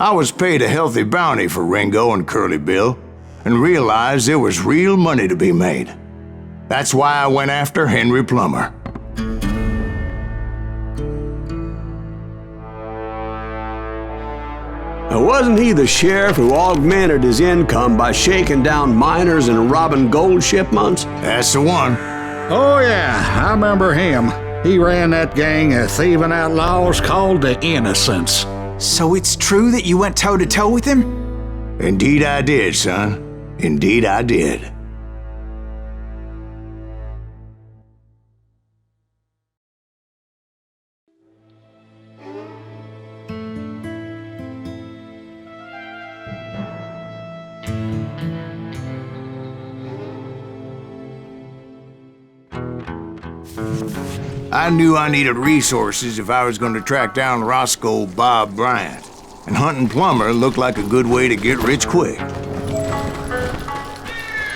I was paid a healthy bounty for Ringo and Curly Bill, and realized there was real money to be made. That's why I went after Henry Plummer. Wasn't he the sheriff who augmented his income by shaking down miners and robbing gold shipments? That's the one. Oh yeah, I remember him. He ran that gang of thieving outlaws called the Innocents. So it's true that you went toe-to-toe with him? Indeed I did, son. Indeed I did. I knew I needed resources if I was going to track down Roscoe Bob Bryant, and hunting Plummer looked like a good way to get rich quick.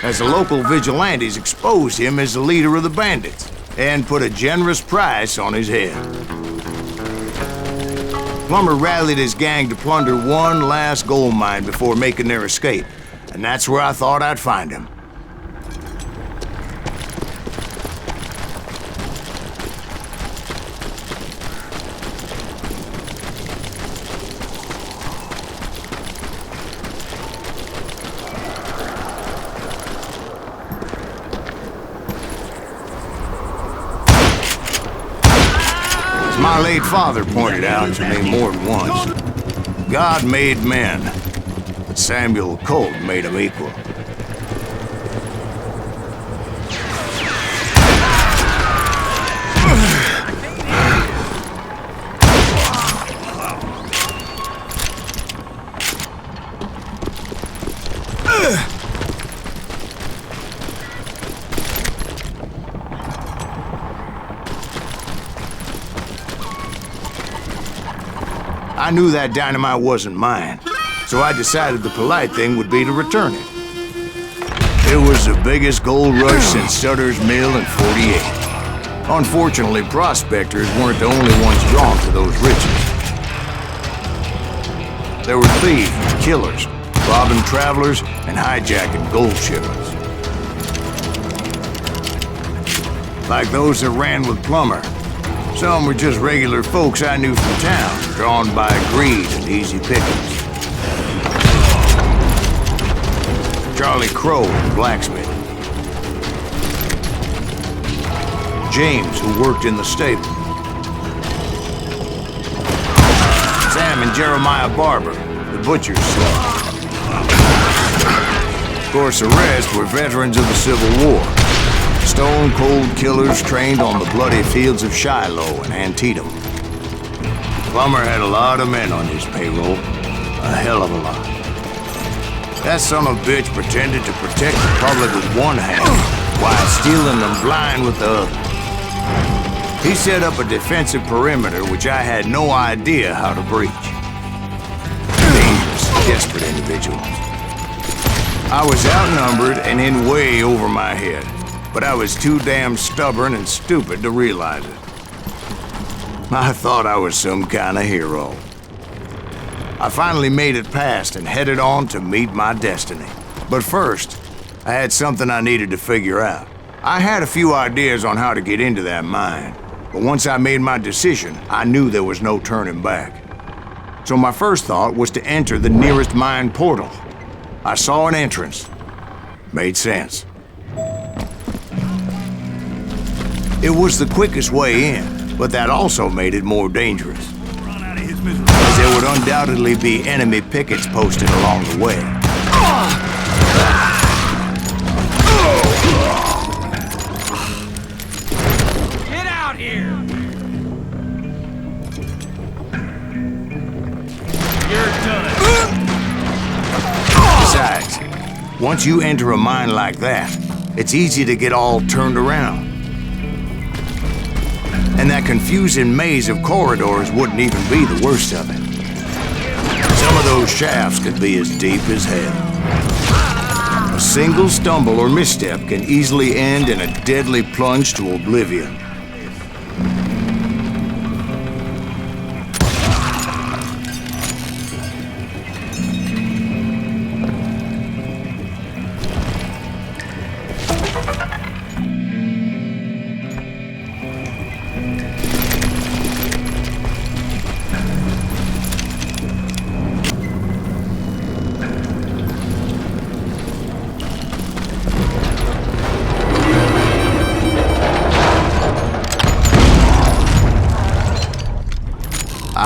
As the local vigilantes exposed him as the leader of the bandits, and put a generous price on his head. Plummer rallied his gang to plunder one last gold mine before making their escape, and that's where I thought I'd find him. My late father pointed out to me more than once. God made men, but Samuel Colt made them equal. I knew that dynamite wasn't mine, so I decided the polite thing would be to return it. It was the biggest gold rush since Sutter's Mill in '48. Unfortunately, prospectors weren't the only ones drawn to those riches. There were thieves and killers, robbing travelers and hijacking gold shipments. Like those that ran with Plummer. Some were just regular folks I knew from town, drawn by greed and easy pickings. Charlie Crow, the blacksmith. James, who worked in the stable. Sam and Jeremiah Barber, the butcher's son. Of course, the rest were veterans of the Civil War. Stone-cold killers trained on the bloody fields of Shiloh and Antietam. Plummer had a lot of men on his payroll. A hell of a lot. That son of a bitch pretended to protect the public with one hand, while stealing them blind with the other. He set up a defensive perimeter which I had no idea how to breach. Dangerous, desperate individual. I was outnumbered and in way over my head. But I was too damn stubborn and stupid to realize it. I thought I was some kind of hero. I finally made it past and headed on to meet my destiny. But first, I had something I needed to figure out. I had a few ideas on how to get into that mine, but once I made my decision, I knew there was no turning back. So my first thought was to enter the nearest mine portal. I saw an entrance. Made sense. It was the quickest way in, but that also made it more dangerous, as there would undoubtedly be enemy pickets posted along the way. Get out here! You're done. Besides, once you enter a mine like that, it's easy to get all turned around. And that confusing maze of corridors wouldn't even be the worst of it. Some of those shafts could be as deep as hell. A single stumble or misstep can easily end in a deadly plunge to oblivion.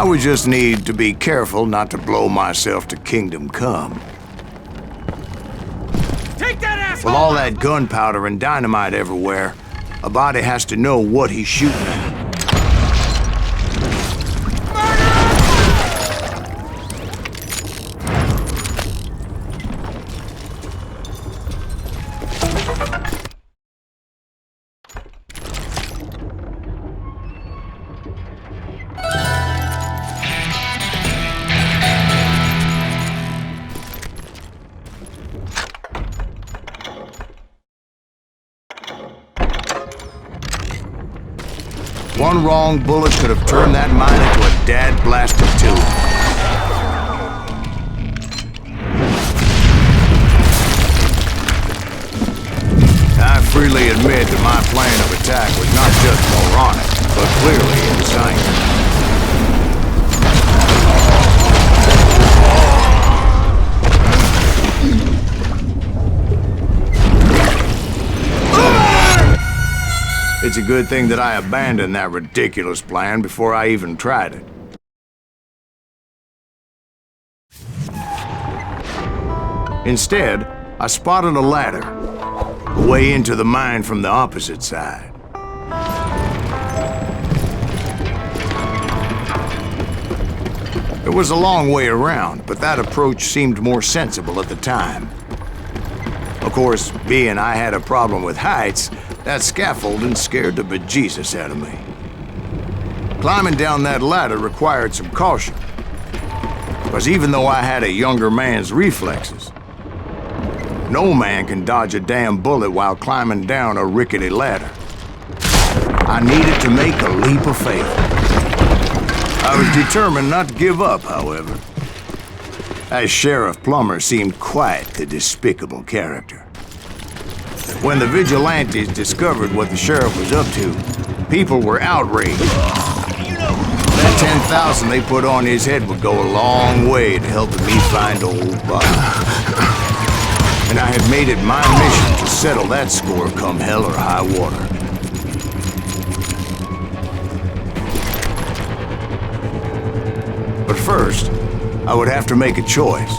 I would just need to be careful not to blow myself to kingdom come. Take that asshole! With all that gunpowder and dynamite everywhere, a body has to know what he's shooting at. One wrong bullet could have turned that mine into a dad-blasted tube. I freely admit that my plan of attack was not just moronic, but clearly insane. It's a good thing that I abandoned that ridiculous plan before I even tried it. Instead, I spotted a ladder, a way into the mine from the opposite side. It was a long way around, but that approach seemed more sensible at the time. Of course, being I had a problem with heights, that scaffolding scared the bejesus out of me. Climbing down that ladder required some caution, because even though I had a younger man's reflexes, no man can dodge a damn bullet while climbing down a rickety ladder. I needed to make a leap of faith. I was determined not to give up, however, as Sheriff Plummer seemed quite the despicable character. When the vigilantes discovered what the sheriff was up to, people were outraged. That 10,000 they put on his head would go a long way to helping me find old Bob. And I had made it my mission to settle that score come hell or high water. But first, I would have to make a choice.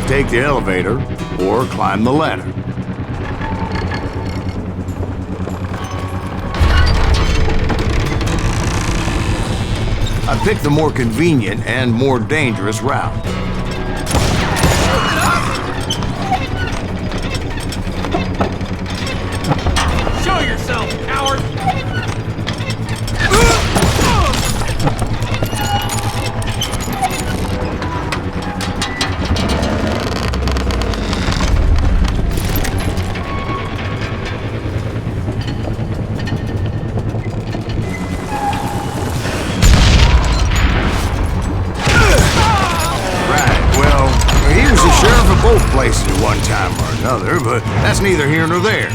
Take the elevator or climb the ladder. I picked the more convenient and more dangerous route. Show yourself, coward! Both places at one time or another, but that's neither here nor there.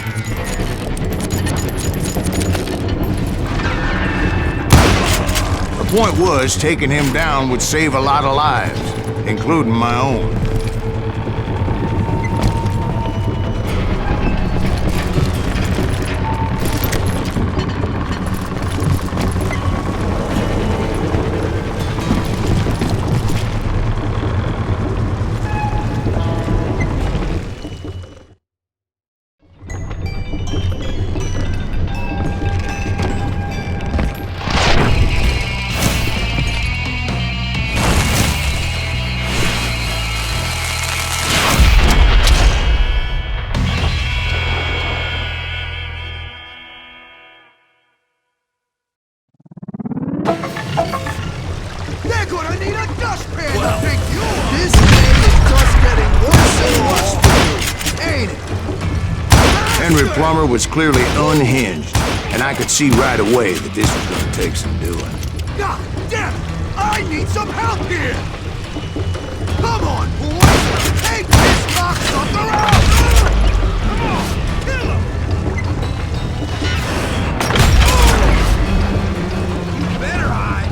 The point was, taking him down would save a lot of lives, including my own. They're gonna need a dustpan to pick you. This thing is just getting worse and worse for you, ain't it? Henry Plummer was clearly unhinged, and I could see right away that this was gonna take some doing. God damn it! I need some help here! Come on, boys! Take this cocksucker out! Come on, kill him! Better hide!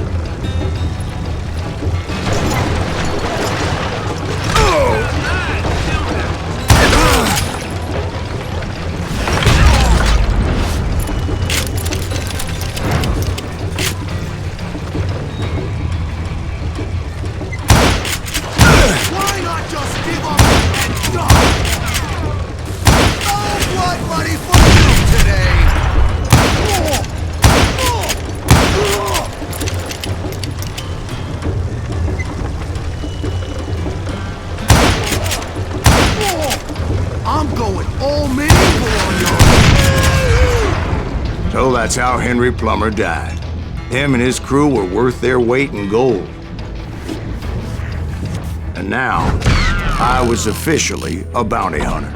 that's how Henry Plummer died. Him and his crew were worth their weight in gold. And now, I was officially a bounty hunter.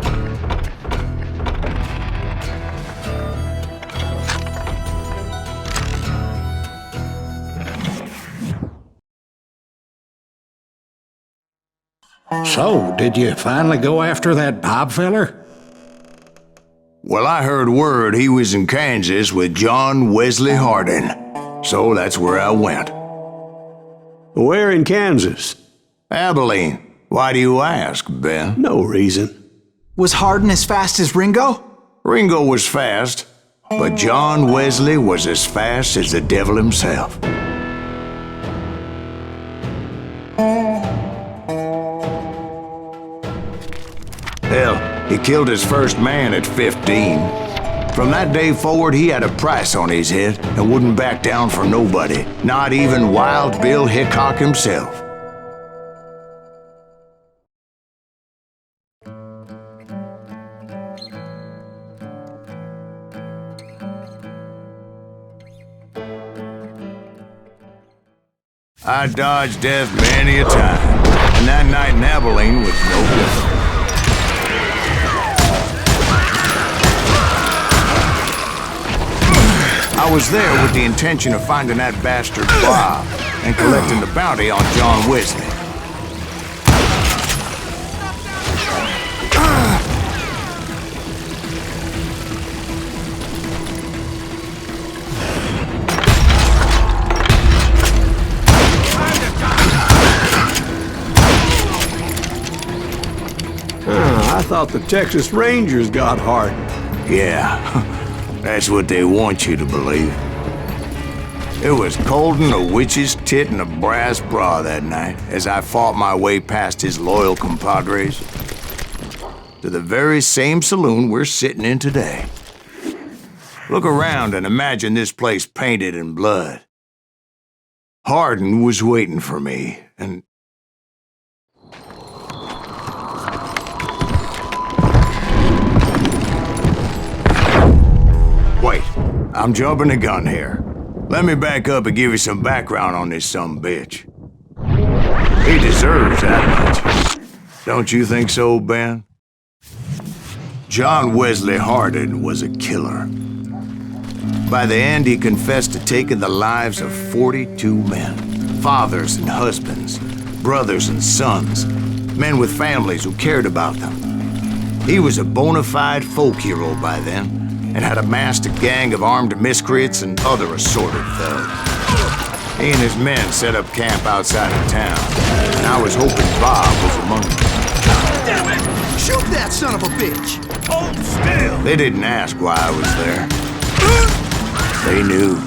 So, did you finally go after that Bob feller? Well, I heard word he was in Kansas with John Wesley Hardin, so that's where I went. Where in Kansas? Abilene. Why do you ask, Ben? No reason. Was Hardin as fast as Ringo? Ringo was fast, but John Wesley was as fast as the devil himself. Hell, he killed his first man at 15. From that day forward, he had a price on his head and wouldn't back down for nobody, not even Wild Bill Hickok himself. I dodged death many a time, and that night in Abilene was no different. I was there with the intention of finding that bastard Bob and collecting the bounty on John Wesley. I thought the Texas Rangers got Hardin. Yeah, that's what they want you to believe. It was cold in a witch's tit and a brass bra that night as I fought my way past his loyal compadres to the very same saloon we're sitting in today. Look around and imagine this place painted in blood. Hardin was waiting for me, and wait, I'm jumping the gun here. Let me back up and give you some background on this sumbitch. He deserves that much. Don't you think so, Ben? John Wesley Hardin was a killer. By the end, he confessed to taking the lives of 42 men. Fathers and husbands, brothers and sons, men with families who cared about them. He was a bona fide folk hero by then, and had amassed a gang of armed miscreants and other assorted thugs. He and his men set up camp outside of town, and I was hoping Bob was among them. Damn it! Shoot that son of a bitch! Hold still! They didn't ask why I was there. They knew,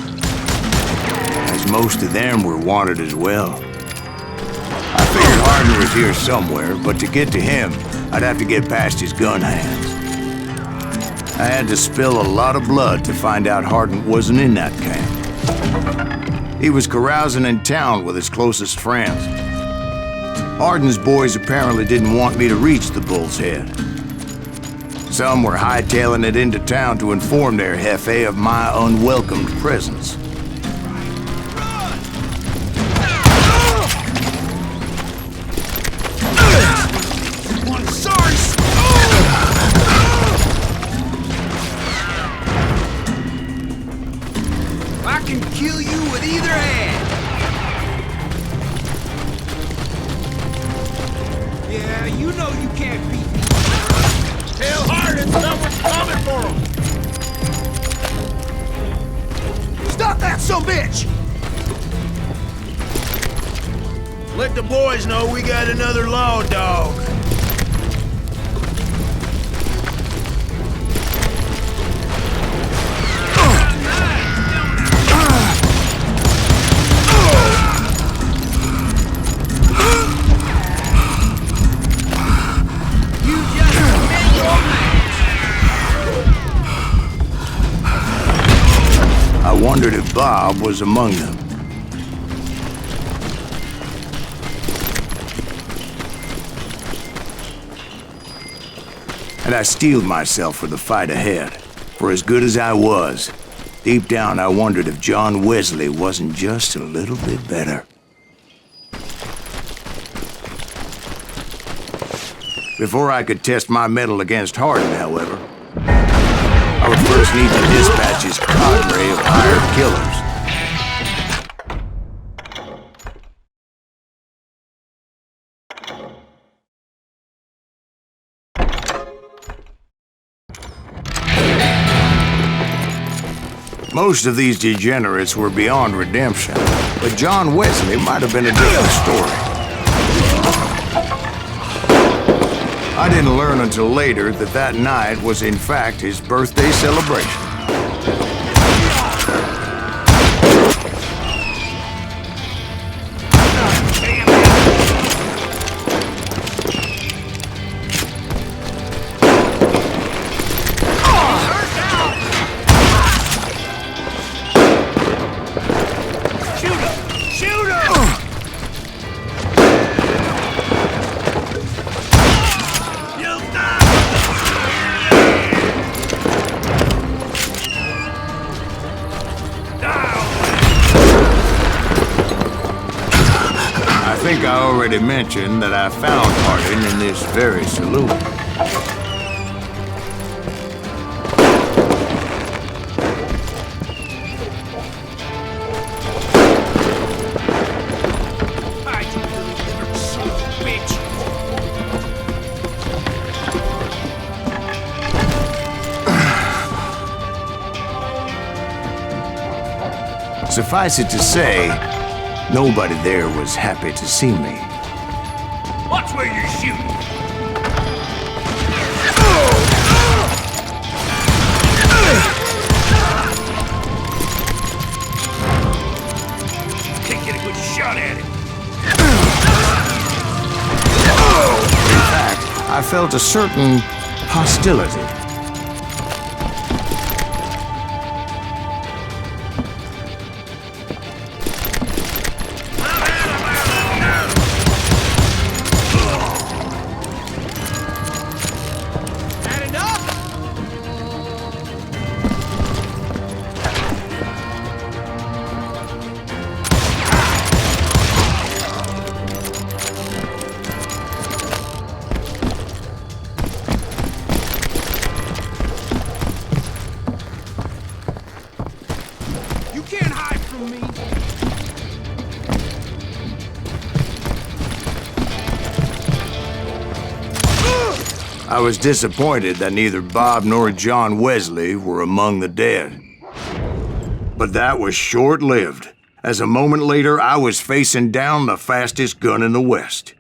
as most of them were wanted as well. I figured Hardin was here somewhere, but to get to him, I'd have to get past his gun hands. I had to spill a lot of blood to find out Hardin wasn't in that camp. He was carousing in town with his closest friends. Hardin's boys apparently didn't want me to reach the Bull's Head. Some were hightailing it into town to inform their jefe of my unwelcomed presence. I can kill you with either hand. Yeah, you know you can't beat me. Tell Hardin someone's coming for him. Stop that sumbitch! Let the boys know we got another law dog. I wondered if Bob was among them. And I steeled myself for the fight ahead. For as good as I was, Deep down, I wondered if John Wesley wasn't just a little bit better. Before I could test my mettle against Hardin, however, I would first need to dispatch his cadre of hired killers. Most of these degenerates were beyond redemption, but John Wesley might have been a different story. I didn't learn until later that that night was in fact his birthday celebration. I think I already mentioned that I found Hardin in this very saloon. Suffice it to say, nobody there was happy to see me. Watch where you're shooting. Can't get a good shot at it. In fact, I felt a certain hostility. I was disappointed that neither Bob nor John Wesley were among the dead. But that was short-lived, as a moment later I was facing down the fastest gun in the West.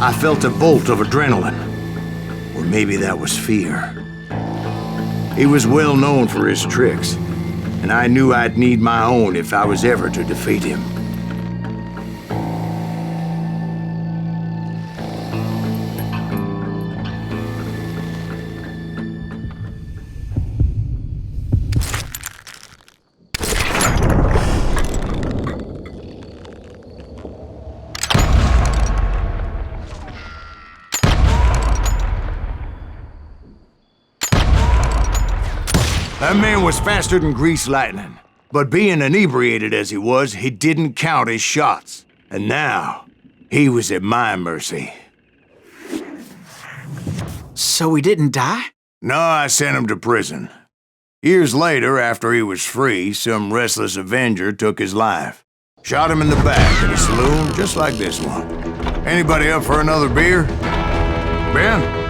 I felt a bolt of adrenaline, or maybe that was fear. He was well known for his tricks, and I knew I'd need my own if I was ever to defeat him. That man was faster than greased lightning, but being inebriated as he was, he didn't count his shots. And now, he was at my mercy. So he didn't die? No, I sent him to prison. Years later, after he was free, some restless avenger took his life. Shot him in the back in a saloon just like this one. Anybody up for another beer? Ben?